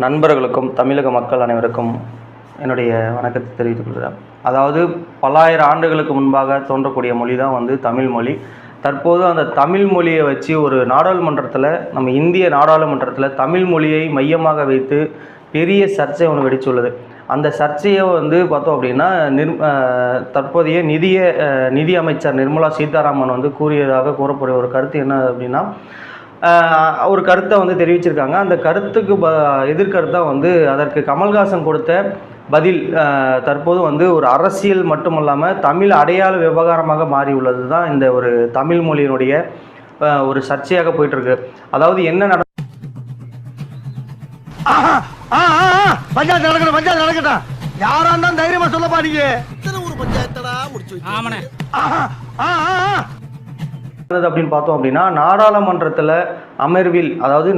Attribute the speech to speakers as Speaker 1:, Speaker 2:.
Speaker 1: நண்பர்களுக்கும் தமிழக மக்கள் அனைவருக்கும் என்னுடைய வணக்கத்தை தெரிவித்துக் கொள்கிறேன். அதாவது பல்லாயிரம் ஆண்டுகளுக்கு முன்பாக தோன்றக்கூடிய மொழி தான் தமிழ் மொழி. தற்போது அந்த தமிழ் மொழியை வச்சு ஒரு நாடாளுமன்றத்தில், நம்ம இந்திய நாடாளுமன்றத்தில் தமிழ் மொழியை மையமாக வைத்து பெரிய சர்ச்சை ஒன்று வெடித்துள்ளது. அந்த சர்ச்சையை பார்த்தோம் அப்படின்னா தற்போதைய நிதி அமைச்சர் நிர்மலா சீதாராமன் கூறியதாக கூறக்கூடிய ஒரு கருத்து என்ன அப்படின்னா, ஒரு கருத்தை தெரிவிச்சிருக்காங்க. அந்த கருத்துக்கு எதிர்கருத்தாக அதற்கு கமல்ஹாசன் கொடுத்த பதில் தற்போது ஒரு அரசியல் மட்டுமல்லாமல் தமிழ் அடையாள விவகாரமாக மாறியுள்ளது தான் இந்த ஒரு தமிழ் மொழியினுடைய ஒரு சர்ச்சையாக போயிட்டுருக்கு. அதாவது என்ன
Speaker 2: பஞ்சாயத்து நடக்கட்டும், யாரா இருந்தாலும் தைரியமா சொல்ல பாருங்க.
Speaker 1: அப்படின்னு பார்த்தோம் அப்படின்னா, நாடாளுமன்றத்தில் அமர்வில், அதாவது